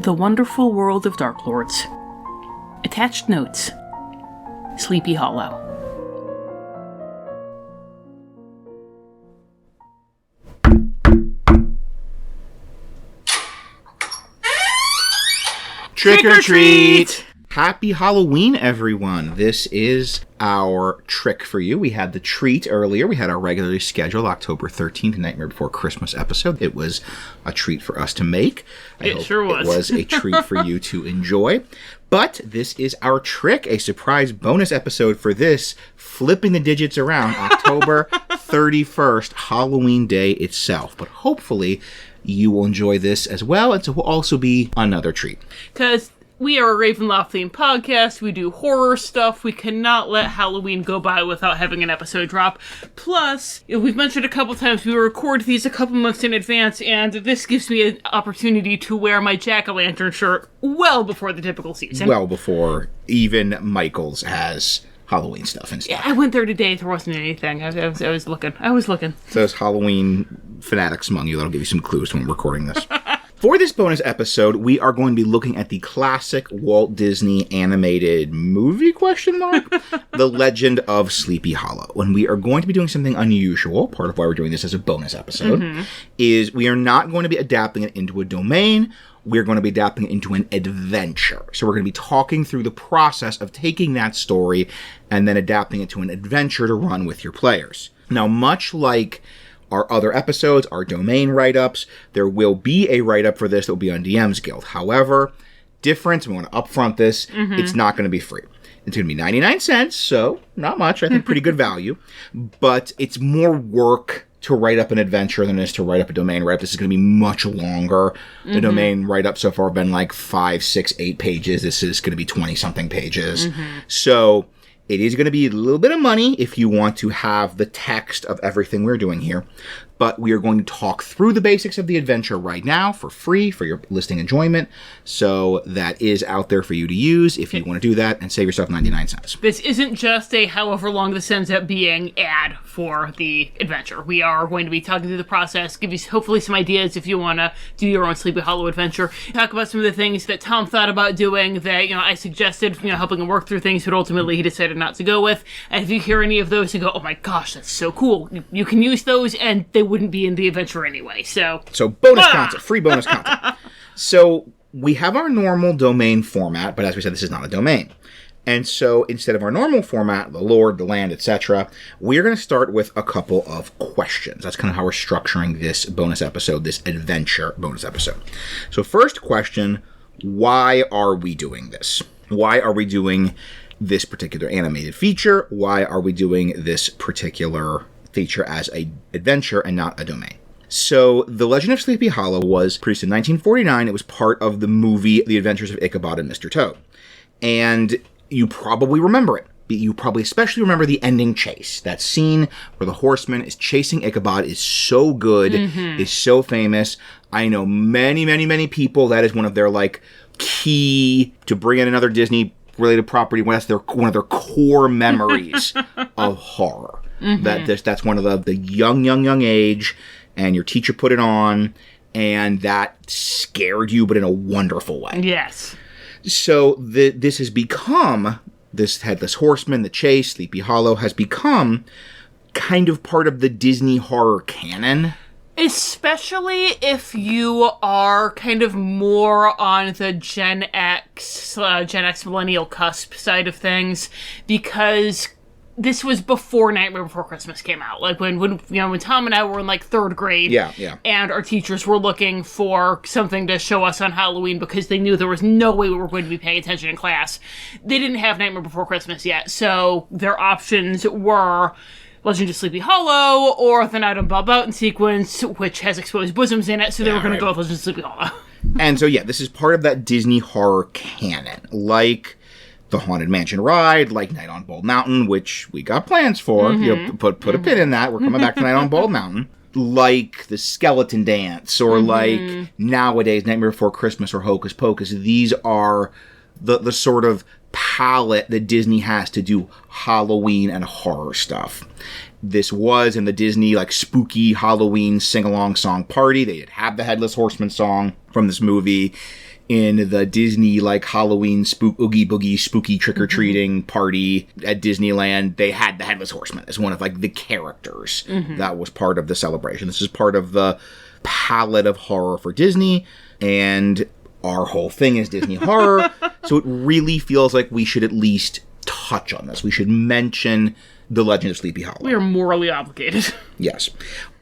The Wonderful World of Dark Lords. Attached notes. Sleepy Hollow. Trick or treat! Happy Halloween, everyone. This is our trick for you. We had the treat earlier. We had our regularly scheduled October 13th Nightmare Before Christmas episode. It was a treat for us to make. It sure was. It was a treat for you to enjoy. But this is our trick, a surprise bonus episode for this, flipping the digits around, October 31st, Halloween Day itself. But hopefully you will enjoy this as well, and so will also be another treat. Because we are a Ravenloft-themed podcast. We do horror stuff. We cannot let Halloween go by without having an episode drop. Plus, we've mentioned a couple times, we record these a couple months in advance, and this gives me an opportunity to wear my jack-o'-lantern shirt well before the typical season. Well before even Michael's has Halloween stuff and stuff. Yeah, I went there today. There wasn't anything. I was looking. So those Halloween fanatics among you, that'll give you some clues when we're recording this. For this bonus episode, we are going to be looking at the classic Walt Disney animated movie, The Legend of Sleepy Hollow. And we are going to be doing something unusual. Part of why we're doing this as a bonus episode is we are not going to be adapting it into a domain. We're going to be adapting it into an adventure. So we're going to be talking through the process of taking that story and then adapting it to an adventure to run with your players. Now, much like our other episodes, our domain write-ups, there will be a write-up for this that will be on DM's Guild. However, difference, we want to upfront this, it's not going to be free. It's going to be 99 cents, so not much. I think pretty good value. But it's more work to write up an adventure than it is to write up a domain write-up. This is going to be much longer. The domain write-up so far have been like 5, 6, 8 pages. This is going to be 20-something pages. So it is going to be a little bit of money if you want to have the text of everything we're doing here. But we are going to talk through the basics of the adventure right now for free for your listening enjoyment. So that is out there for you to use if you want to do that and save yourself 99 cents. This isn't just a however long this ends up being ad for the adventure. We are going to be talking through the process, give you hopefully some ideas if you want to do your own Sleepy Hollow adventure. Talk about some of the things that Tom thought about doing that, I suggested, helping him work through things, but ultimately he decided not to go with. And if you hear any of those and go, oh my gosh, that's so cool, you can use those and they wouldn't be in the adventure anyway. So bonus content, free bonus content. So we have our normal domain format, but as we said, this is not a domain. And so instead of our normal format, the lore, the land, etc., we're going to start with a couple of questions. That's kind of how we're structuring this bonus episode, this adventure bonus episode. So first question, why are we doing this? Why are we doing this particular animated feature? Why are we doing this particular feature as an adventure and not a domain? So, The Legend of Sleepy Hollow was produced in 1949. It was part of the movie The Adventures of Ichabod and Mr. Toad. And you probably remember it. You probably especially remember the ending chase. That scene where the Horseman is chasing Ichabod is so good, is so famous. I know many, many, many people, that is one of their, key to bring in another Disney-related property. That's one of their core memories of horror. That's one of the young age, and your teacher put it on, and that scared you, but in a wonderful way. Yes. So this has become, this Headless Horseman, the chase, Sleepy Hollow, has become kind of part of the Disney horror canon. Especially if you are kind of more on the Gen X millennial cusp side of things, because this was before Nightmare Before Christmas came out. When Tom and I were in third grade. Yeah. And our teachers were looking for something to show us on Halloween because they knew there was no way we were going to be paying attention in class. They didn't have Nightmare Before Christmas yet, so their options were Legend of Sleepy Hollow or the Night on Bob Mountain sequence, which has exposed bosoms in it, so they were going to go with Legend of Sleepy Hollow. And so, this is part of that Disney horror canon. Like the Haunted Mansion ride, like Night on Bald Mountain, which we got plans for. Put a pin in that. We're coming back to Night on Bald Mountain. Like the Skeleton Dance, or like nowadays Nightmare Before Christmas or Hocus Pocus. These are the sort of palette that Disney has to do Halloween and horror stuff. This was in the Disney spooky Halloween sing-along song party. They had the Headless Horseman song from this movie. in the Disney, like, Halloween oogie boogie spooky trick-or-treating party at Disneyland, they had the Headless Horseman as one of, like, the characters that was part of the celebration. This is part of the palette of horror for Disney, and our whole thing is Disney horror, so it really feels like we should at least touch on this. We should mention The Legend of Sleepy Hollow. We are morally obligated. Yes.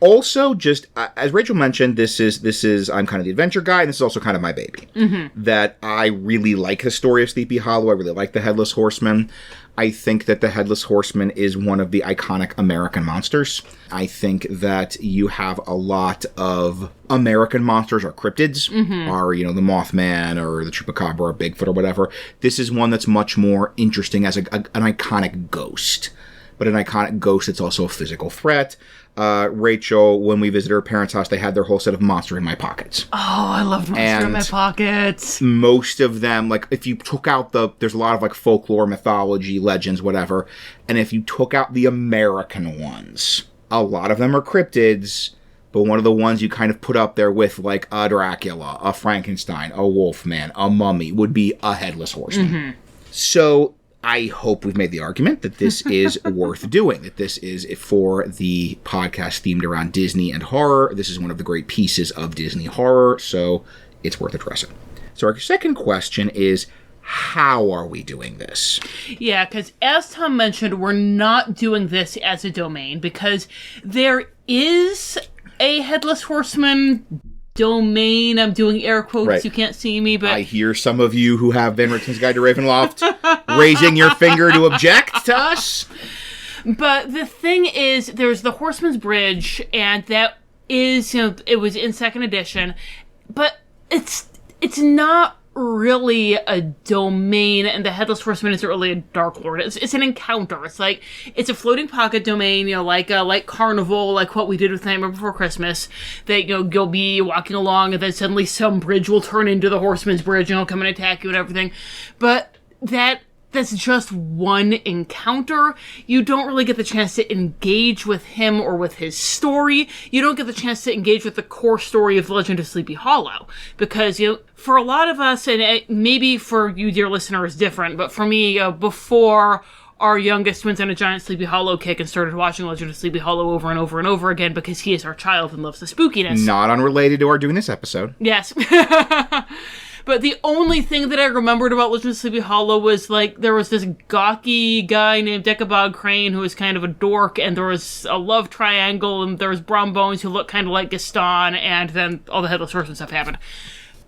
Also, just as Rachel mentioned, this is I'm kind of the adventure guy, and this is also kind of my baby. That I really like the story of Sleepy Hollow. I really like the Headless Horseman. I think that the Headless Horseman is one of the iconic American monsters. I think that you have a lot of American monsters or cryptids, or, the Mothman or the Chupacabra or Bigfoot or whatever. This is one that's much more interesting as an iconic ghost. But an iconic ghost that's also a physical threat. Rachel, when we visited her parents' house, they had their whole set of Monster in My Pockets. Oh, I love Monster in My Pockets. Most of them, like, if you took out there's a lot of, like, folklore, mythology, legends, whatever, and if you took out the American ones, a lot of them are cryptids, but one of the ones you kind of put up there with, like, a Dracula, a Frankenstein, a Wolfman, a mummy, would be a Headless Horseman. So I hope we've made the argument that this is worth doing, that this is, for the podcast themed around Disney and horror, this is one of the great pieces of Disney horror, so it's worth addressing. So our second question is, how are we doing this? Yeah, because as Tom mentioned, we're not doing this as a domain, because there is a Headless Horseman domain. I'm doing air quotes. Right. You can't see me, but I hear some of you who have Van Richten's Guide to Ravenloft raising your finger to object to us. But the thing is, there's the Horseman's Bridge, and that is, it was in 2nd edition, but it's not really a domain, and the Headless Horseman isn't really a Dark Lord. It's an encounter. It's a floating pocket domain, like Carnival, like what we did with Nightmare Before Christmas, that, you'll be walking along, and then suddenly some bridge will turn into the Horseman's Bridge, and he'll come and attack you and everything. But that's just one encounter. You don't really get the chance to engage with him or with his story. You don't get the chance to engage with the core story of The Legend of Sleepy Hollow. Because, for a lot of us, and maybe for you, dear listener, is different, but for me, before our youngest went on a giant Sleepy Hollow kick and started watching Legend of Sleepy Hollow over and over and over again because he is our child and loves the spookiness. Not unrelated to our doing this episode. Yes. But the only thing that I remembered about Legend of Sleepy Hollow was, there was this gawky guy named Ichabod Crane who was kind of a dork, and there was a love triangle, and there was Brom Bones who looked kind of like Gaston, and then all the Headless Horseman stuff happened.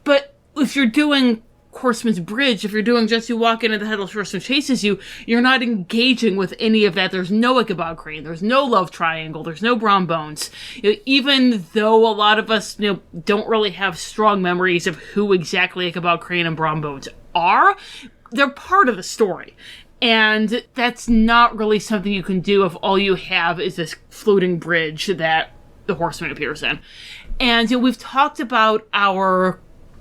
But if you're doing Horseman's Bridge, if you're doing just you walk in and the Headless Horseman chases you, you're not engaging with any of that. There's no Ichabod Crane, there's no love triangle, there's no Brom Bones. Even though a lot of us don't really have strong memories of who exactly Ichabod Crane and Brom Bones are, they're part of the story. And that's not really something you can do if all you have is this floating bridge that the Horseman appears in. And we've talked about our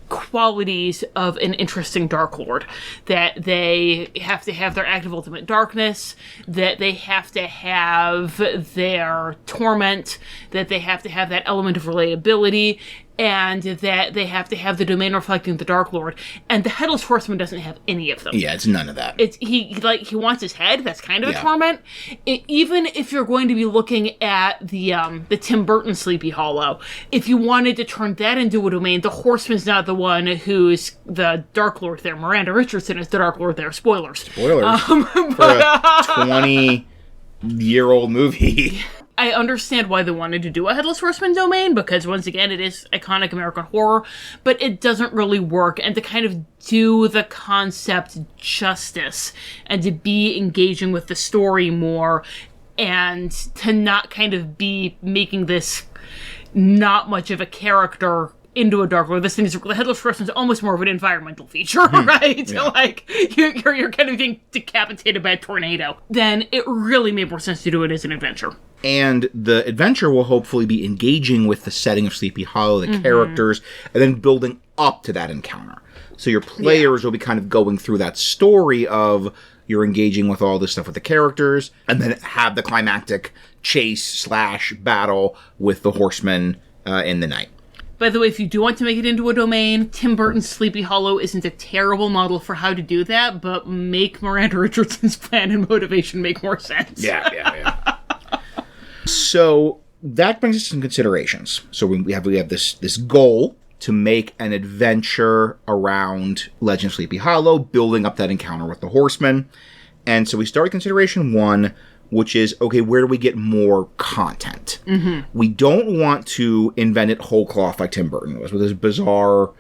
qualities of an interesting Dark Lord, that they have to have their active ultimate darkness, that they have to have their torment, that they have to have that element of relatability, and that they have to have the domain reflecting the Dark Lord. And the Headless Horseman doesn't have any of them. Yeah, it's none of that. He wants his head. That's kind of a torment. Even if you're going to be looking at the Tim Burton Sleepy Hollow, if you wanted to turn that into a domain, the Horseman's not the one who's the Dark Lord there. Miranda Richardson is the Dark Lord there. Spoilers. Spoilers. For a 20-year-old movie. I understand why they wanted to do a Headless Horseman domain, because once again, it is iconic American horror, but it doesn't really work. And to kind of do the concept justice, and to be engaging with the story more, and to not kind of be making this not much of a character into a Dark Lord. This thing is, the Headless Horseman is almost more of an environmental feature, right? Yeah. You're kind of being decapitated by a tornado. Then it really made more sense to do it as an adventure. And the adventure will hopefully be engaging with the setting of Sleepy Hollow, the characters, and then building up to that encounter. So your players will be kind of going through that story of you're engaging with all this stuff with the characters, and then have the climactic chase / battle with the Horseman in the night. By the way, if you do want to make it into a domain, Tim Burton's Sleepy Hollow isn't a terrible model for how to do that, but make Miranda Richardson's plan and motivation make more sense. Yeah. So that brings us to some considerations. So we have this goal to make an adventure around Legend of Sleepy Hollow, building up that encounter with the Horseman. And so we start with consideration 1, which is, okay, where do we get more content? Mm-hmm. We don't want to invent it whole cloth like Tim Burton was with his bizarre,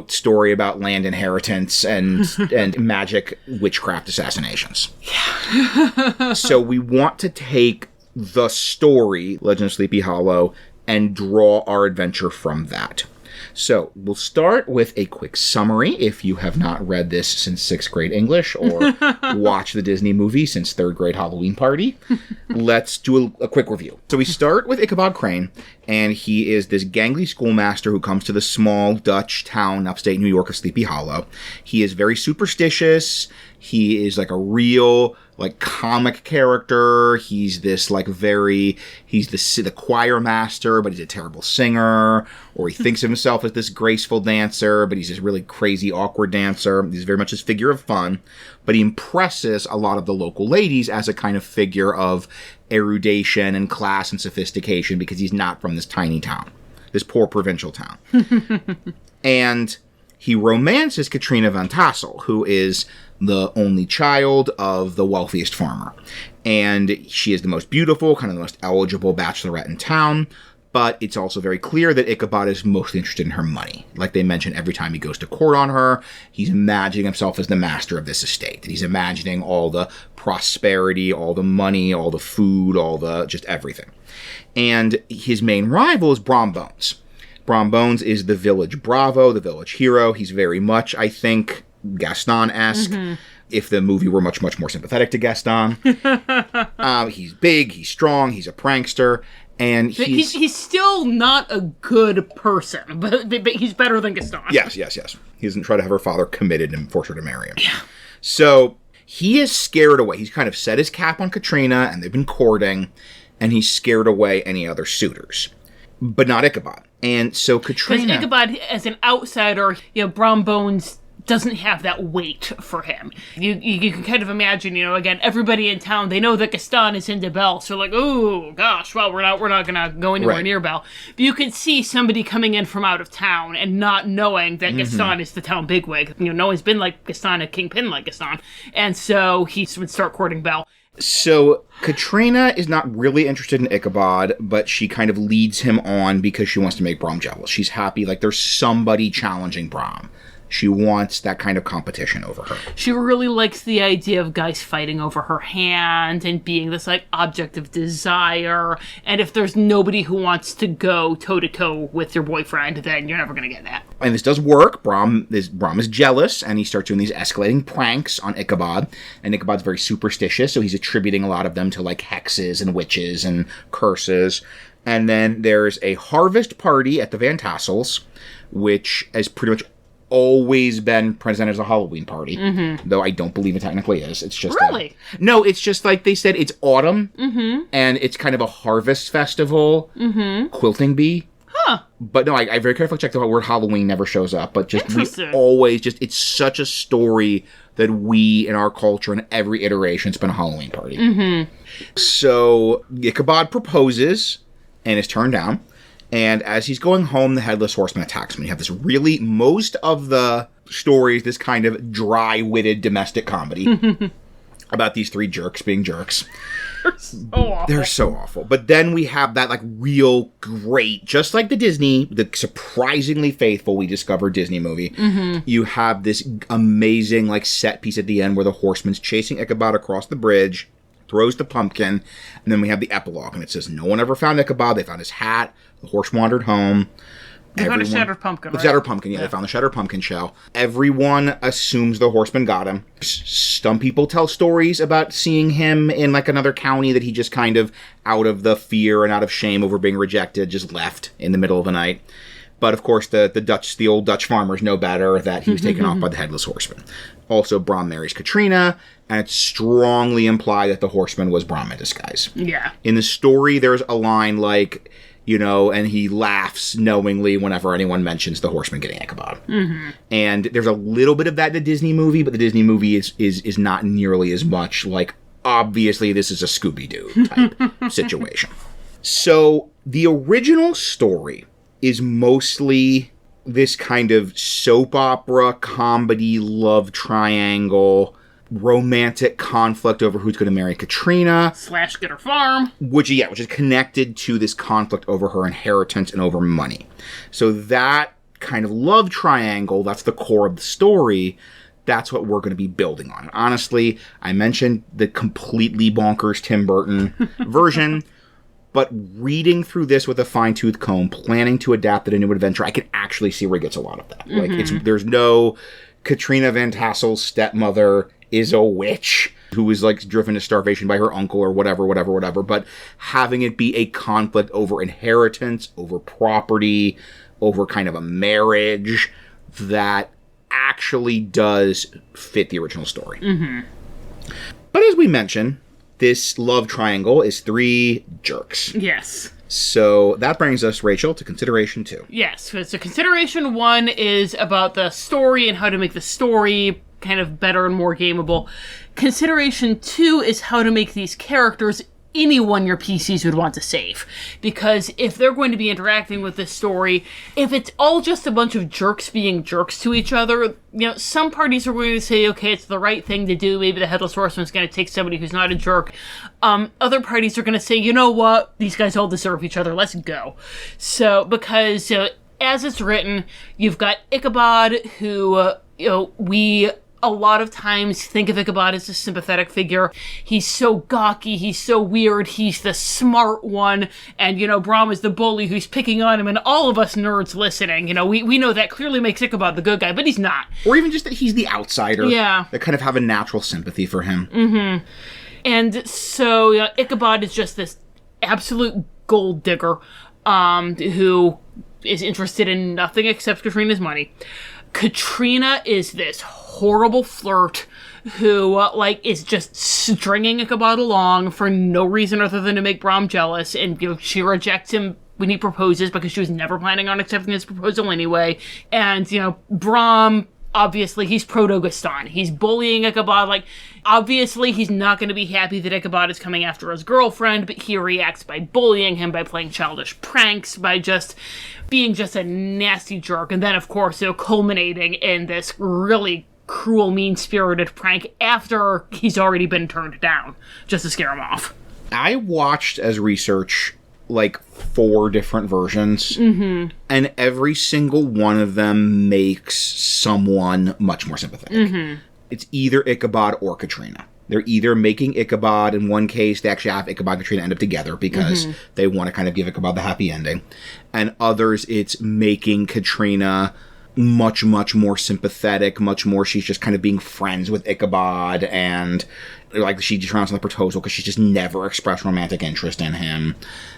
story about land inheritance and magic witchcraft assassinations. Yeah. So we want to take the story, Legend of Sleepy Hollow, and draw our adventure from that. So we'll start with a quick summary if you have not read this since 6th grade English or watched the Disney movie since 3rd grade Halloween Party. Let's do a quick review. So we start with Ichabod Crane, and he is this gangly schoolmaster who comes to the small Dutch town upstate New York of Sleepy Hollow. He is very superstitious. He is like a real comic character. He's this he's the choir master, but he's a terrible singer, or he thinks of himself as this graceful dancer, but he's this really crazy, awkward dancer. He's very much his figure of fun, but he impresses a lot of the local ladies as a kind of figure of erudition and class and sophistication because he's not from this tiny town, this poor provincial town. And he romances Katrina Van Tassel, who is the only child of the wealthiest farmer. And she is the most beautiful, kind of the most eligible bachelorette in town. But it's also very clear that Ichabod is mostly interested in her money. Like they mention every time he goes to court on her, he's imagining himself as the master of this estate. And he's imagining all the prosperity, all the money, all the food, just everything. And his main rival is Brom Bones. Brom Bones is the village bravo, the village hero. He's very much, I think, Gaston-esque. Mm-hmm. If the movie were much, much more sympathetic to Gaston. He's big, he's strong, he's a prankster, and he's still not a good person, but he's better than Gaston. Yes. He doesn't try to have her father committed and force her to marry him. Yeah. So he is scared away. He's kind of set his cap on Katrina, and they've been courting, and he's scared away any other suitors. But not Ichabod. And so Katrina... Because Ichabod, as an outsider, Brom Bones doesn't have that weight for him. You can kind of imagine, again, everybody in town, they know that Gaston is into Belle, so oh gosh, well, we're not gonna go anywhere near Belle. But you could see somebody coming in from out of town and not knowing that Gaston is the town bigwig. No one's been like Gaston, a kingpin like Gaston. And so he would start courting Belle. So Katrina is not really interested in Ichabod, but she kind of leads him on because she wants to make Brom jealous. She's happy, there's somebody challenging Brom. She wants that kind of competition over her. She really likes the idea of guys fighting over her hand and being this object of desire. And if there's nobody who wants to go toe-to-toe with your boyfriend, then you're never going to get that. And this does work. Brom is jealous, and he starts doing these escalating pranks on Ichabod. And Ichabod's very superstitious, so he's attributing a lot of them to hexes and witches and curses. And then there's a harvest party at the Van Tassels, which is pretty much always been presented as a Halloween party, though I don't believe it technically is. It's just really no. It's just they said it's autumn, and it's kind of a harvest festival, quilting bee. Huh. But no, I very carefully checked the word Halloween never shows up. But just we always it's such a story that we in our culture in every iteration it's been a Halloween party. So Ichabod proposes and is turned down. And as he's going home, the Headless Horseman attacks him. You have this most of the stories, this kind of dry-witted domestic comedy about these 3 jerks being jerks. They're so awful. But then we have that real great, just like the surprisingly faithful We Discover Disney movie. You have this amazing set piece at the end where the horseman's chasing Ichabod across the bridge, throws the pumpkin, and then we have the epilogue, and it says, no one ever found Ichabod. They found his hat. The horse wandered home. They found a shattered pumpkin, right? The shattered pumpkin, yeah. They found the shattered pumpkin shell. Everyone assumes the horseman got him. Some people tell stories about seeing him in, another county that he just kind of, out of the fear and out of shame over being rejected, just left in the middle of the night. But, of course, the old Dutch farmers know better that he was taken off by the Headless Horseman. Also, Brom marries Katrina, and it's strongly implied that the horseman was Brom in disguise. Yeah. In the story, there's a line and he laughs knowingly whenever anyone mentions the Horseman getting Ichabod. Mm-hmm. And there's a little bit of that in the Disney movie, but the Disney movie is not nearly as much like, obviously this is a Scooby-Doo type situation. So the original story is mostly this kind of soap opera, comedy, love triangle, romantic conflict over who's going to marry Katrina. / get her farm. Which is connected to this conflict over her inheritance and over money. So that kind of love triangle, that's the core of the story. That's what we're going to be building on. Honestly, I mentioned the completely bonkers Tim Burton version, but reading through this with a fine-tooth comb, planning to adapt it into an adventure, I can actually see where he gets a lot of that. Mm-hmm. Like, there's no Katrina Van Tassel's stepmother is a witch who is like driven to starvation by her uncle or whatever, but having it be a conflict over inheritance, over property, over kind of a marriage that actually does fit the original story. Mm-hmm. But as we mentioned, this love triangle is 3 jerks. Yes. So that brings us, Rachel, to consideration 2. Yes. So consideration 1 is about the story and how to make the story kind of better and more gameable. Consideration 2 is how to make these characters anyone your PCs would want to save. Because if they're going to be interacting with this story, if it's all just a bunch of jerks being jerks to each other, some parties are going to say, okay, it's the right thing to do. Maybe the Headless Horseman's going to take somebody who's not a jerk. Other parties are going to say, you know what? These guys all deserve each other. Let's go. So, because as it's written, you've got Ichabod, who, we a lot of times think of Ichabod as a sympathetic figure. He's so gawky, he's so weird, he's the smart one, and, Brom is the bully who's picking on him, and all of us nerds listening, we know that clearly makes Ichabod the good guy, but he's not. Or even just that he's the outsider. Yeah. That kind of have a natural sympathy for him. Mm-hmm. And so, Ichabod is just this absolute gold digger, who is interested in nothing except Katrina's money. Katrina is this horrible flirt who, is just stringing Ichabod along for no reason other than to make Brom jealous, and, she rejects him when he proposes because she was never planning on accepting his proposal anyway. And, Brom, obviously, he's proto-Gaston. He's bullying Ichabod, obviously he's not going to be happy that Ichabod is coming after his girlfriend, but he reacts by bullying him, by playing childish pranks, by just being just a nasty jerk. And then, of course, culminating in this really cruel, mean-spirited prank after he's already been turned down, just to scare him off. I watched, as research, 4 different versions, mm-hmm. and every single one of them makes someone much more sympathetic. Mm-hmm. It's either Ichabod or Katrina. They're either making Ichabod, in one case, they actually have Ichabod and Katrina end up together because mm-hmm. they want to kind of give Ichabod the happy ending. And others, it's making Katrina much, much more sympathetic, much more she's just kind of being friends with Ichabod, and she turns on the proposal because she's just never expressed romantic interest in him.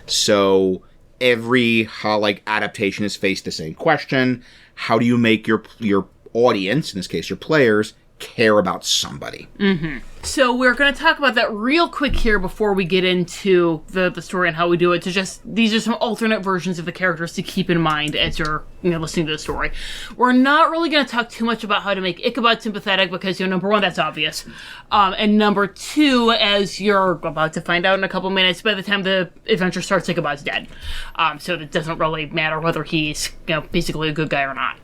So every adaptation is faced the same question: how do you make your audience, in this case your players, care about somebody? Mm-hmm. So we're going to talk about that real quick here before we get into the story and how we do it. These are some alternate versions of the characters to keep in mind as you're listening to the story. We're not really going to talk too much about how to make Ichabod sympathetic because, number 1, that's obvious. And number 2, as you're about to find out in a couple minutes, by the time the adventure starts, Ichabod's dead. So it doesn't really matter whether he's, basically a good guy or not.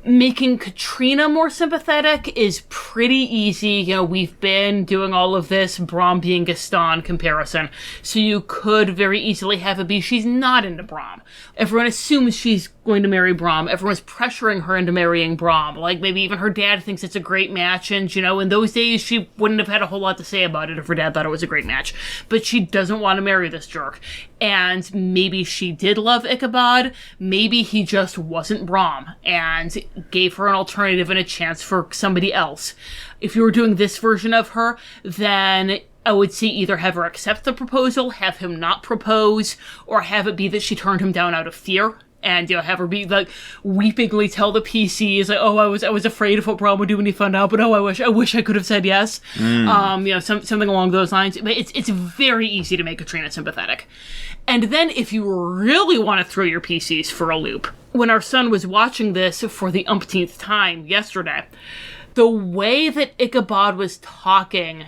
Making Katrina more sympathetic is pretty easy. We've been doing all of this Brom being Gaston comparison. So you could very easily have it be she's not into Brom. Everyone assumes she's going to marry Brom. Everyone's pressuring her into marrying Brom. Maybe even her dad thinks it's a great match. And, in those days, she wouldn't have had a whole lot to say about it if her dad thought it was a great match. But she doesn't want to marry this jerk. And maybe she did love Ichabod. Maybe he just wasn't Brom and gave her an alternative and a chance for somebody else. If you were doing this version of her, then I would say either have her accept the proposal, have him not propose, or have it be that she turned him down out of fear And, have her be, like, weepingly tell the PCs, like, oh, I was afraid of what Brom would do when he found out, but I wish I could have said yes. Something along those lines. It's very easy to make Katrina sympathetic. And then if you really want to throw your PCs for a loop, when our son was watching this for the umpteenth time yesterday, the way that Ichabod was talking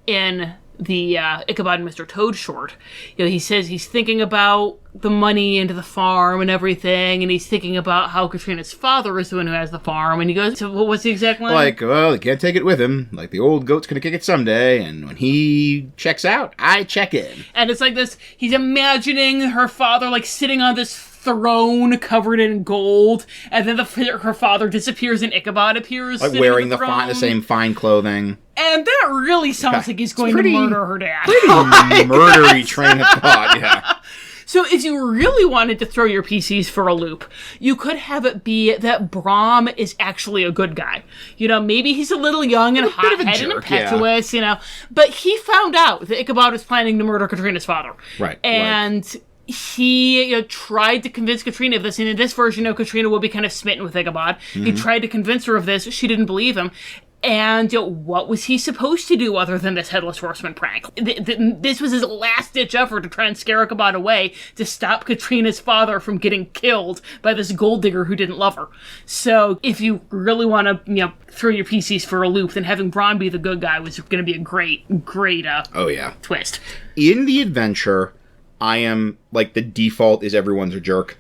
in the Ichabod and Mr. Toad short, he says he's thinking about the money and the farm and everything, and he's thinking about how Katrina's father is the one who has the farm, and he goes, so what's the exact line? Like, well, he can't take it with him. Like, the old goat's gonna kick it someday, and when he checks out, I check in. And it's like this, he's imagining her father, like, sitting on this throne covered in gold, and then her father disappears and Ichabod appears, like wearing the same fine clothing. And that really sounds like he's going to murder her dad. Pretty murdery train of thought, yeah. So if you really wanted to throw your PCs for a loop, you could have it be that Brom is actually a good guy. Maybe he's a little young and hot-headed and impetuous, but he found out that Ichabod was planning to murder Katrina's father. Right. And he tried to convince Katrina of this, and in this version, Katrina will be kind of smitten with Ichabod. He tried to convince her of this. She didn't believe him. And what was he supposed to do other than this Headless Horseman prank? This was his last-ditch effort to try and scare Ichabod away to stop Katrina's father from getting killed by this gold digger who didn't love her. So if you really want to, throw your PCs for a loop, then having Brom be the good guy was going to be a great twist. In the adventure, I am, like, the default is everyone's a jerk,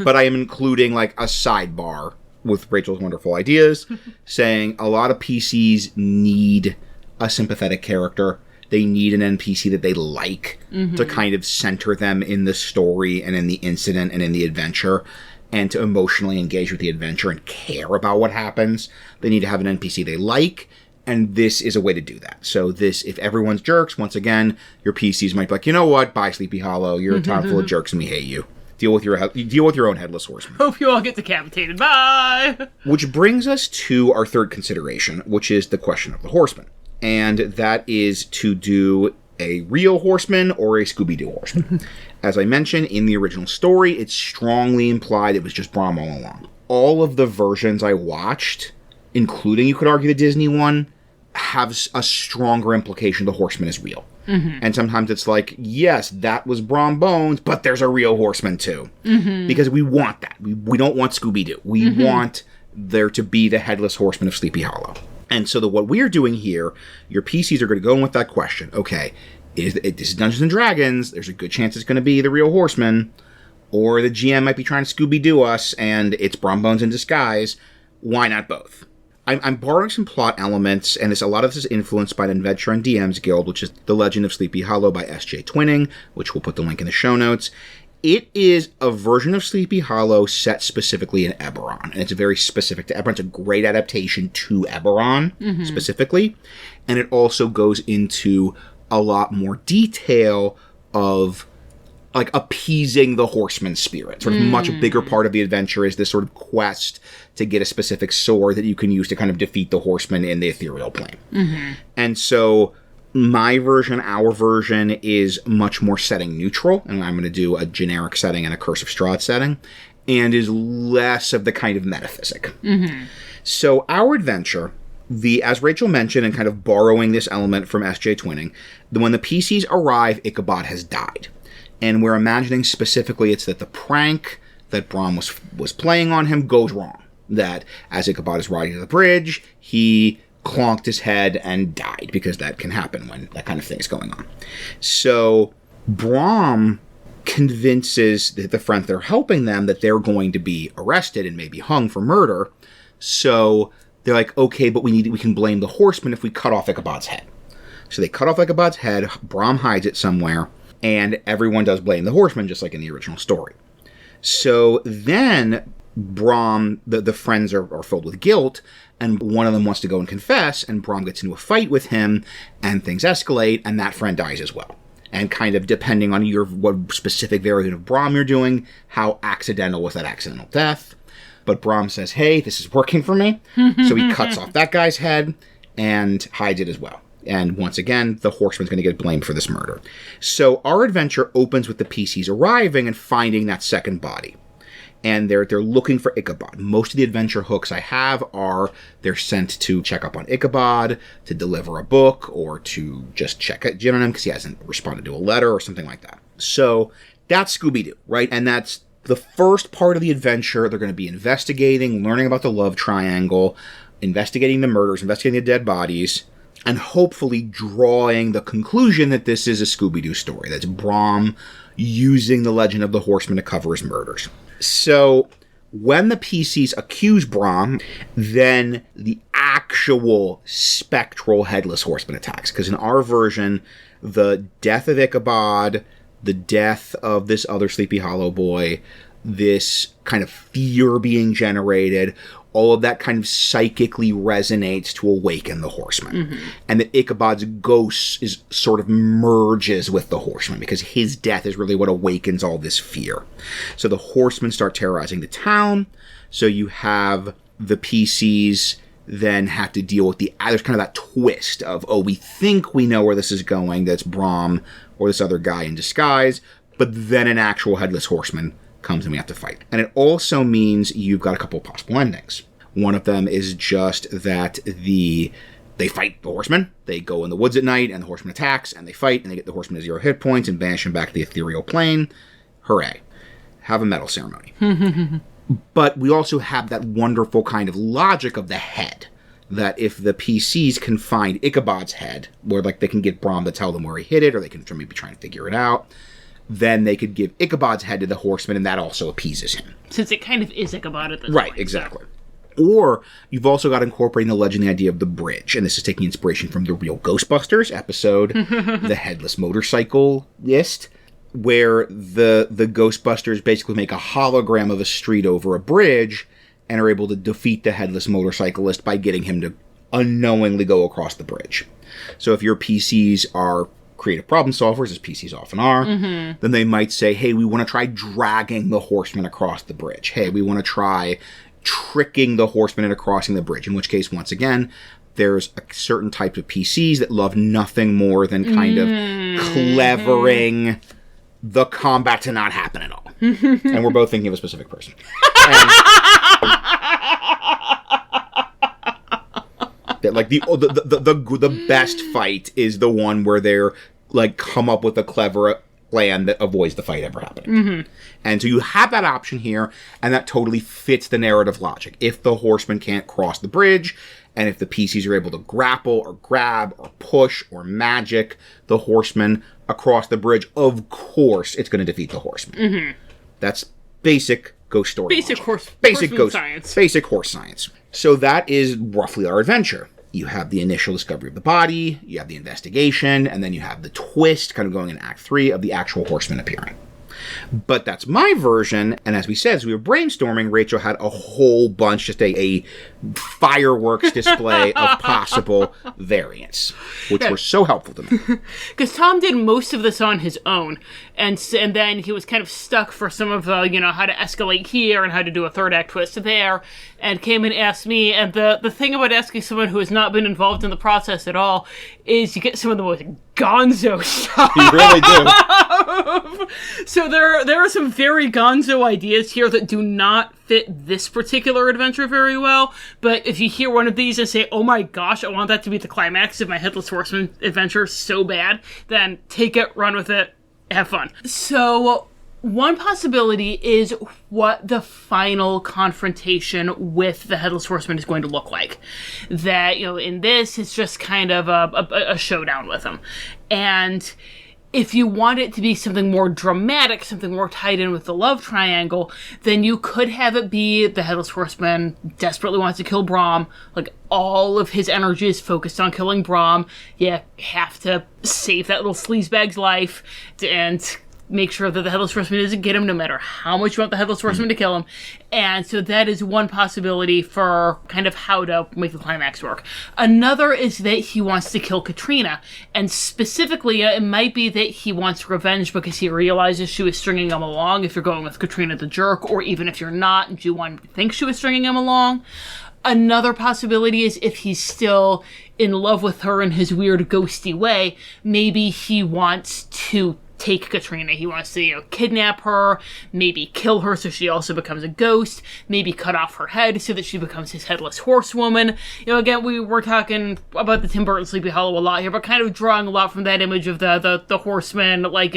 but I am including, like, a sidebar with Rachel's wonderful ideas, saying a lot of PCs need a sympathetic character. They need an NPC that they like to kind of center them in the story and in the incident and in the adventure, and to emotionally engage with the adventure and care about what happens. They need to have an NPC they like, and this is a way to do that. So if everyone's jerks, once again, your PCs might be like, you know what, bye, Sleepy Hollow, you're a town full of jerks and we hate you. Deal with your own Headless Horseman. Hope you all get decapitated. Bye! Which brings us to our third consideration, which is the question of the Horseman. And that is to do a real horseman or a Scooby-Doo horseman. As I mentioned, in the original story, it's strongly implied it was just Brom all along. All of the versions I watched, including, you could argue, the Disney one, have a stronger implication the horseman is real. And sometimes it's like, yes, that was Brom Bones, but there's a real horseman too. Because we want that. We don't want Scooby-Doo. We want there to be the Headless Horseman of Sleepy Hollow. And so what we're doing here, your PCs are going to go in with that question. Okay, this is Dungeons & Dragons. There's a good chance it's going to be the real horseman. Or the GM might be trying to Scooby-Doo us, and it's Brom Bones in disguise. Why not both? I'm borrowing some plot elements, and a lot of this is influenced by the Adventure and DMs Guild, which is The Legend of Sleepy Hollow by S.J. Twinning, which we'll put the link in the show notes. It is a version of Sleepy Hollow set specifically in Eberron, and it's very specific to Eberron. It's a great adaptation to Eberron, specifically, and it also goes into a lot more detail of like appeasing the horseman's spirit. Sort of much bigger part of the adventure is this sort of quest to get a specific sword that you can use to kind of defeat the horseman in the ethereal plane. And so my version, our version, is much more setting neutral, and I'm going to do a generic setting and a Curse of Strahd setting, and is less of the kind of metaphysic. So our adventure, as Rachel mentioned, and kind of borrowing this element from S.J. Twinning, when the PCs arrive, Ichabod has died. And we're imagining specifically it's that the prank that Brom was playing on him goes wrong. That as Ichabod is riding to the bridge, he clonked his head and died, because that can happen when that kind of thing is going on. So Brom convinces the friends that are helping them that they're going to be arrested and maybe hung for murder. So they're like, okay, but we can blame the horseman if we cut off Ichabod's head. So they cut off Ichabod's head, Brom hides it somewhere, and everyone does blame the horseman, just like in the original story. So then Brom, the friends are filled with guilt, and one of them wants to go and confess, and Brom gets into a fight with him, and things escalate, and that friend dies as well. And kind of depending on what specific variant of Brom you're doing, how accidental was that accidental death. But Brom says, hey, this is working for me. So he cuts off that guy's head and hides it as well. And once again, the horseman's going to get blamed for this murder. So our adventure opens with the PCs arriving and finding that second body. and they're looking for Ichabod. Most of the adventure hooks I have are they're sent to check up on Ichabod, to deliver a book, or to just check in on him because he hasn't responded to a letter or something like that. So that's Scooby-Doo, right? And that's the first part of the adventure. They're going to be investigating, learning about the love triangle, investigating the murders, investigating the dead bodies, and hopefully drawing the conclusion that this is a Scooby-Doo story. That's Brom using the legend of the Horseman to cover his murders. So when the PCs accuse Brom, then the actual spectral Headless Horseman attacks. Because in our version, the death of Ichabod, the death of this other Sleepy Hollow boy, this kind of fear being generated, all of that kind of psychically resonates to awaken the Horseman. Mm-hmm. And that Ichabod's ghost is sort of merges with the Horseman because his death is really what awakens all this fear. So the Horsemen start terrorizing the town. So you have the PCs then have to deal with there's kind of that twist of, oh, we think we know where this is going, that's Brom or this other guy in disguise, but then an actual Headless Horseman comes and we have to fight. And it also means you've got a couple of possible endings. One of them is just that they fight the Horseman, they go in the woods at night, and the Horseman attacks, and they fight, and they get the Horseman to 0 hit points and banish him back to the ethereal plane. Hooray. Have a medal ceremony. But we also have that wonderful kind of logic of the head, that if the PCs can find Ichabod's head, where like they can get Brom to tell them where he hid it, or they can maybe try and figure it out, then they could give Ichabod's head to the Horseman, and that also appeases him. Since it kind of is Ichabod at this point. Right, exactly. So. Or you've also got incorporating the legend, the idea of the bridge, and this is taking inspiration from the real Ghostbusters episode, The Headless Motorcycle List, where the Ghostbusters basically make a hologram of a street over a bridge and are able to defeat the Headless Motorcyclist by getting him to unknowingly go across the bridge. So if your PCs are creative problem solvers, as PCs often are, then they might say, hey, we want to try dragging the Horseman across the bridge. Hey, we want to try tricking the Horseman into crossing the bridge, in which case, once again, there's a certain type of PCs that love nothing more than kind of clevering the combat to not happen at all. And we're both thinking of a specific person. Like the best fight is the one where they're like come up with a clever plan that avoids the fight ever happening. And so you have that option here, and that totally fits the narrative logic. If the Horseman can't cross the bridge, and if the PCs are able to grapple or grab or push or magic the Horseman across the bridge, of course it's going to defeat the Horseman. That's basic ghost story. Basic ghost science. Basic horse science. So that is roughly our adventure. You have the initial discovery of the body, you have the investigation, and then you have the twist kind of going in Act 3 of the actual Horseman appearing. But that's my version, and as we said, as we were brainstorming, Rachel had a whole bunch, just a fireworks display of possible variants, which were so helpful to me. Because Tom did most of this on his own, and then he was kind of stuck for some of how to escalate here and how to do a third act twist there, and came and asked me. And the thing about asking someone who has not been involved in the process at all is you get some of the most gonzo stuff. You really do. So there are some very gonzo ideas here that do not fit this particular adventure very well, but if you hear one of these and say, oh my gosh, I want that to be the climax of my Headless Horseman adventure so bad, then take it, run with it, have fun. So one possibility is what the final confrontation with the Headless Horseman is going to look like. That, in this, it's just kind of a showdown with him. And if you want it to be something more dramatic, something more tied in with the love triangle, then you could have it be the Headless Horseman desperately wants to kill Brom. Like, all of his energy is focused on killing Brom. You have to save that little sleazebag's life and make sure that the Headless Horseman doesn't get him no matter how much you want the Headless Horseman to kill him. And so that is one possibility for kind of how to make the climax work. Another is that he wants to kill Katrina. And specifically, it might be that he wants revenge because he realizes she was stringing him along, if you're going with Katrina the jerk, or even if you're not and you want to think she was stringing him along. Another possibility is if he's still in love with her in his weird ghosty way, maybe he wants to take Katrina. He wants to, kidnap her, maybe kill her so she also becomes a ghost, maybe cut off her head so that she becomes his headless horsewoman. Again, we're talking about the Tim Burton Sleepy Hollow a lot here, but kind of drawing a lot from that image of the horseman, like,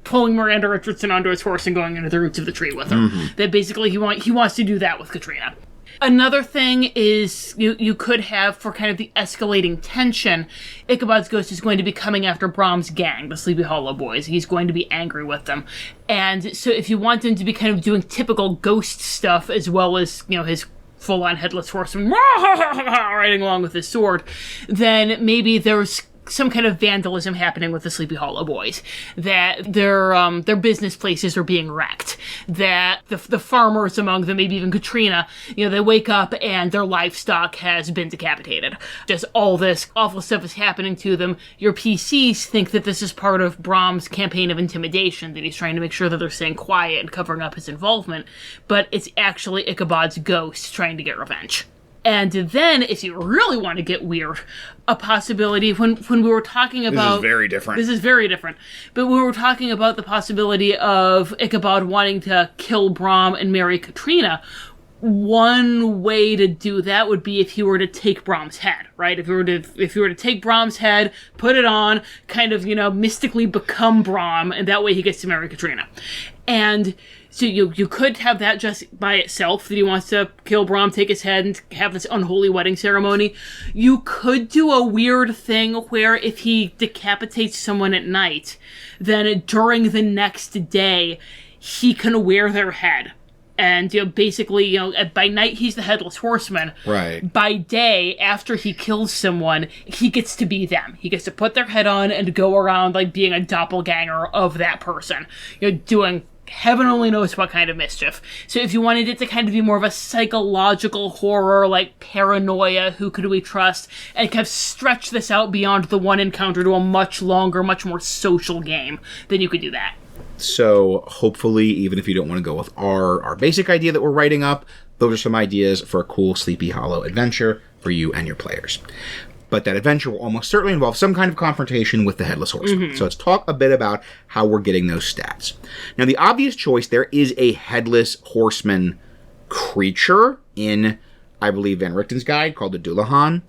pulling Miranda Richardson onto his horse and going into the roots of the tree with her. Mm-hmm. That basically he wants to do that with Katrina. Another thing is you could have, for kind of the escalating tension, Ichabod's ghost is going to be coming after Brom's gang, the Sleepy Hollow boys. He's going to be angry with them. And so if you want him to be kind of doing typical ghost stuff as well as, his full-on headless horseman riding along with his sword, then maybe there's some kind of vandalism happening with the Sleepy Hollow boys, that their business places are being wrecked, that the farmers among them, maybe even Katrina, they wake up and their livestock has been decapitated. Just all this awful stuff is happening to them. Your PCs think that this is part of Brom's campaign of intimidation, that he's trying to make sure that they're staying quiet and covering up his involvement, but it's actually Ichabod's ghost trying to get revenge. And then, if you really want to get weird, a possibility, when we were talking about... This is very different. This is very different. But we were talking about the possibility of Ichabod wanting to kill Brom and marry Katrina. One way to do that would be if he were to take Brom's head, right? If you were to take Brom's head, put it on, kind of, mystically become Brom, and that way he gets to marry Katrina. And so you could have that just by itself, that he wants to kill Brom, take his head, and have this unholy wedding ceremony. You could do a weird thing where if he decapitates someone at night, then during the next day, he can wear their head. And, basically, by night, he's the headless horseman. Right. By day, after he kills someone, he gets to be them. He gets to put their head on and go around, like, being a doppelganger of that person. Doing heaven only knows what kind of mischief. So if you wanted it to kind of be more of a psychological horror, like paranoia, who could we trust, and kind of stretch this out beyond the one encounter to a much longer, much more social game, then you could do that. So hopefully, even if you don't want to go with our basic idea that we're writing up, those are some ideas for a cool Sleepy Hollow adventure for you and your players. But that adventure will almost certainly involve some kind of confrontation with the Headless Horseman. Mm-hmm. So let's talk a bit about how we're getting those stats. Now, the obvious choice, there is a Headless Horseman creature in, I believe, Van Richten's guide called the Dullahan.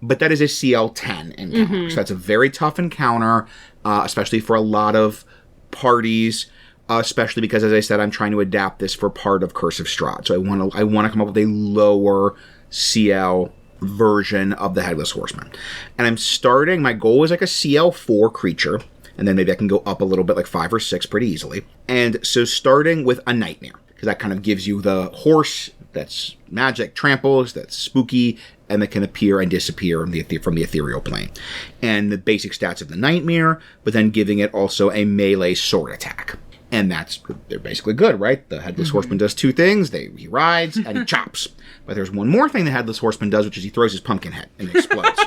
But that is a CL10 encounter. Mm-hmm. So that's a very tough encounter, especially for a lot of parties, especially because, as I said, I'm trying to adapt this for part of Curse of Strahd. So I want to come up with a lower CL version of the Headless Horseman. And my goal is like a CL4 creature, and then maybe I can go up a little bit, like 5 or 6 pretty easily. And so starting with a Nightmare, because that kind of gives you the horse that's magic, tramples, that's spooky, and that can appear and disappear from the ethereal plane. And the basic stats of the Nightmare, but then giving it also a melee sword attack. And they're basically good, right? The Headless Horseman does 2 things. He rides and he chops. But there's one more thing the Headless Horseman does, which is he throws his pumpkin head and it explodes.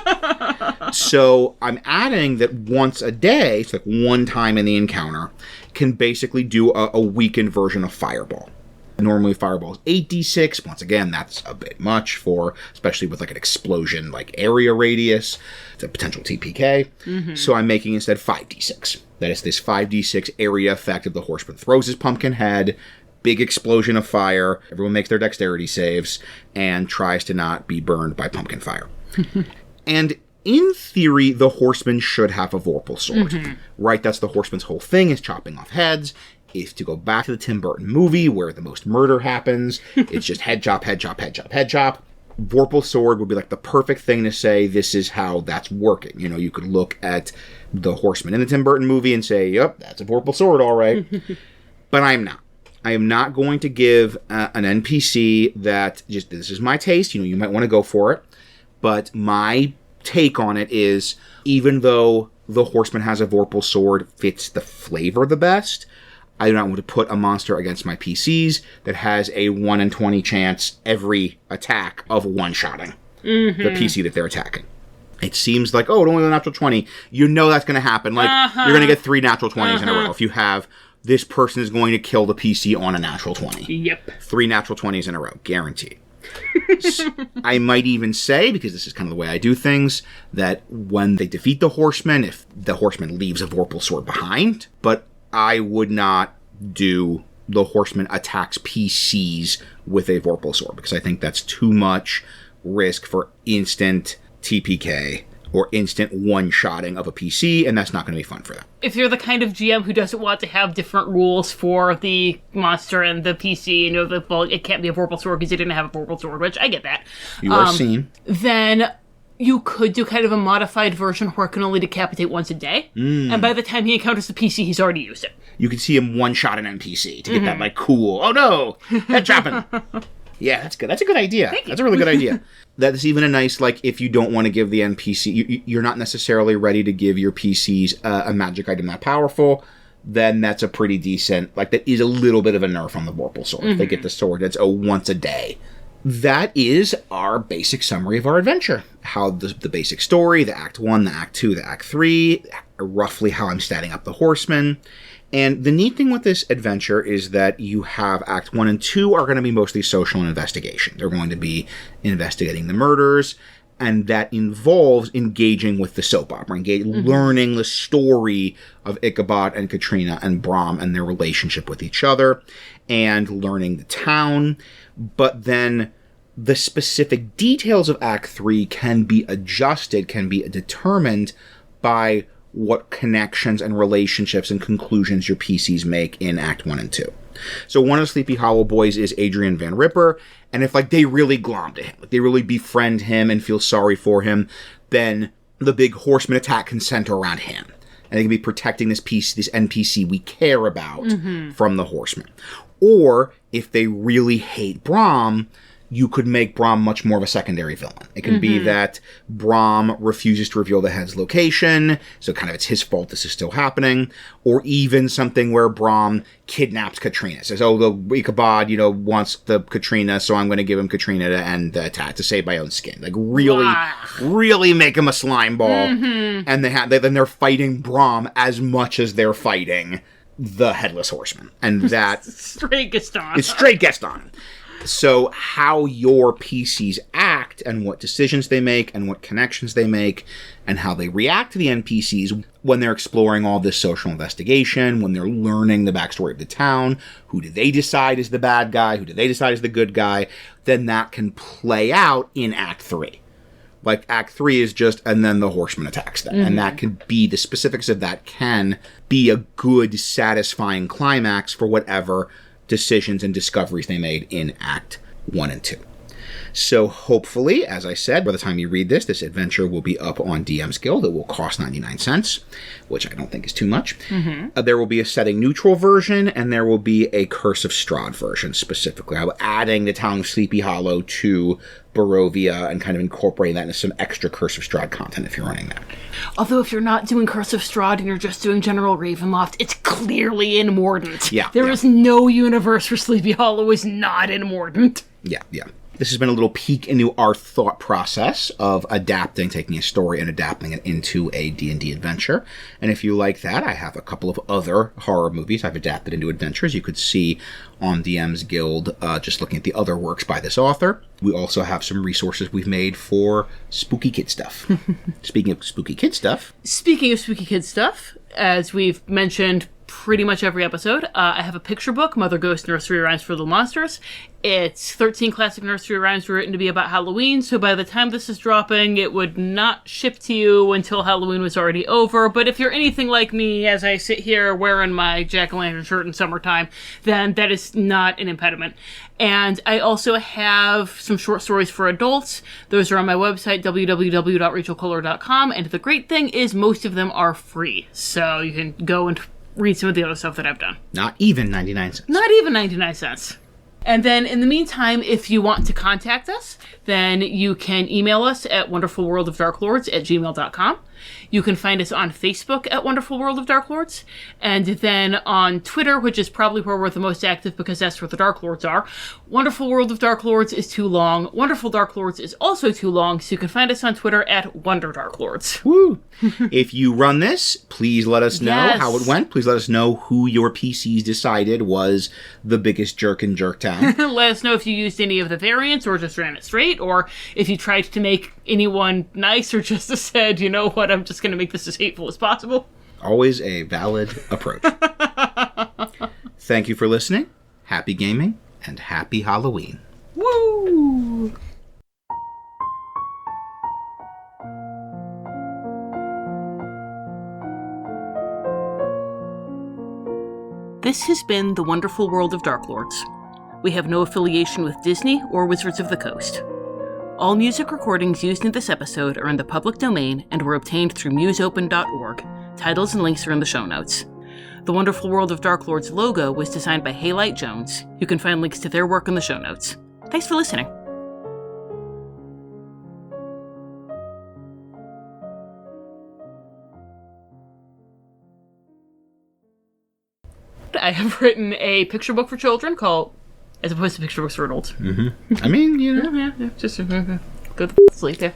So I'm adding that once a day, it's like one time in the encounter, can basically do a weakened version of Fireball. Normally Fireball is 8d6. Once again, that's a bit much especially with like an explosion, like area radius. It's a potential TPK. Mm-hmm. So I'm making instead 5d6. That is this 5d6 area effect of the horseman throws his pumpkin head, big explosion of fire, everyone makes their dexterity saves, and tries to not be burned by pumpkin fire. And in theory, the horseman should have a Vorpal sword, right? That's the horseman's whole thing, is chopping off heads. If to go back to the Tim Burton movie where the most murder happens, it's just head chop, head chop, head chop, head chop. Vorpal sword would be like the perfect thing to say this is how that's working. You could look at the horseman in the Tim Burton movie and say, yep, that's a Vorpal sword, all right. But I am not. I am not going to give an NPC that just, this is my taste, you might want to go for it. But my take on it is, even though the horseman has a Vorpal sword, fits the flavor the best, I do not want to put a monster against my PCs that has a 1 in 20 chance every attack of one-shotting the PC that they're attacking. It seems like, it only a natural 20. That's going to happen. Like, you're going to get 3 natural 20s in a row. If you have, this person is going to kill the PC on a natural 20. Yep. 3 natural 20s in a row. Guaranteed. I might even say, because this is kind of the way I do things, that when they defeat the horseman, if the horseman leaves a Vorpal sword behind, but I would not do the Horseman attacks PCs with a Vorpal Sword, because I think that's too much risk for instant TPK or instant one-shotting of a PC, and that's not going to be fun for them. If you're the kind of GM who doesn't want to have different rules for the monster and the PC, well, it can't be a Vorpal Sword because you didn't have a Vorpal Sword, which I get that. You are seen. Then you could do kind of a modified version where it can only decapitate once a day, and by the time he encounters the PC, he's already used it. You can see him one-shot an NPC to get that, like, cool, oh no, head chopping. Yeah, that's good. That's a good idea. That's a really good idea. That's even a nice, like, if you don't want to give the NPC, you're not necessarily ready to give your PCs a magic item that powerful, then that's a pretty decent, like, that is a little bit of a nerf on the Vorpal Sword. If they get the sword, that's a once a day. That is our basic summary of our adventure. How the basic story, the Act 1, the Act 2, the Act 3, roughly how I'm statting up the Horseman. And the neat thing with this adventure is that you have Act 1 and 2 are going to be mostly social and investigation. They're going to be investigating the murders, and that involves engaging with the soap opera, learning the story of Ichabod and Katrina and Brom and their relationship with each other, and learning the town. But then the specific details of Act 3 can be adjusted, can be determined by what connections and relationships and conclusions your PCs make in Act 1 and 2. So one of the Sleepy Hollow boys is Adrian Van Ripper, and if, like, they really glom to him, like, they really befriend him and feel sorry for him, then the big Horseman attack can center around him. And they can be protecting this NPC we care about from the Horseman. Or, if they really hate Brom, you could make Brom much more of a secondary villain. It can be that Brom refuses to reveal the head's location, so kind of it's his fault this is still happening. Or even something where Brom kidnaps Katrina. Says, oh, the Ichabod, wants the Katrina, so I'm going to give him Katrina to end the attack, to save my own skin. Like, really make him a slime ball. And then they're fighting Brom as much as they're fighting the Headless Horseman. And that... Straight Gaston. It's straight Gaston. So how your PCs act and what decisions they make and what connections they make and how they react to the NPCs when they're exploring all this social investigation, when they're learning the backstory of the town, who do they decide is the bad guy, who do they decide is the good guy, then that can play out in Act 3. Like, Act 3 is just, and then the Horseman attacks them. And that can be, the specifics of that can be a good, satisfying climax for whatever decisions and discoveries they made in Act 1 and 2. So hopefully, as I said, by the time you read this adventure will be up on DM's Guild. It will cost 99 cents, which I don't think is too much. There will be a setting neutral version, and there will be a Curse of Strahd version specifically. I'm adding the town of Sleepy Hollow to Barovia and kind of incorporating that into some extra Curse of Strahd content if you're running that. Although if you're not doing Curse of Strahd and you're just doing General Ravenloft, it's clearly in Mordant. There is no universe where Sleepy Hollow is not in Mordant. Yeah. This has been a little peek into our thought process of taking a story and adapting it into a D&D adventure. And if you like that, I have a couple of other horror movies I've adapted into adventures you could see on DM's Guild, just looking at the other works by this author. We also have some resources we've made for spooky kid stuff. Speaking of spooky kid stuff, as we've mentioned pretty much every episode, I have a picture book, Mother Ghost Nursery Rhymes for Little Monsters. It's 13 classic nursery rhymes written to be about Halloween, so by the time this is dropping, it would not ship to you until Halloween was already over. But if you're anything like me, as I sit here wearing my jack-o'-lantern shirt in summertime, then that is not an impediment. And I also have some short stories for adults. Those are on my website, www.rachelkoehler.com, and the great thing is most of them are free, so you can go and read some of the other stuff that I've done. Not even 99 cents. Not even 99 cents. And then in the meantime, if you want to contact us, then you can email us at wonderfulworldofdarklords@gmail.com. You can find us on Facebook at Wonderful World of Dark Lords, and then on Twitter, which is probably where we're the most active because that's where the Dark Lords are. Wonderful World of Dark Lords is too long. Wonderful Dark Lords is also too long, so you can find us on Twitter at Wonder Dark Lords. Woo! If you run this, please let us know how it went. Please let us know who your PCs decided was the biggest jerk in Jerktown. Let us know if you used any of the variants or just ran it straight, or if you tried to make anyone nice or just said, you know what, I'm just going to make this as hateful as possible. Always a valid approach. Thank you for listening. Happy gaming and happy Halloween. Woo! This has been The Wonderful World of Dark Lords. We have no affiliation with Disney or Wizards of the Coast. All music recordings used in this episode are in the public domain and were obtained through museopen.org. Titles and links are in the show notes. The Wonderful World of Dark Lords logo was designed by Haylight Jones. You can find links to their work in the show notes. Thanks for listening. I have written a picture book for children called, as opposed to picture books for adults. Mm-hmm. I mean, Yeah, just go to sleep there.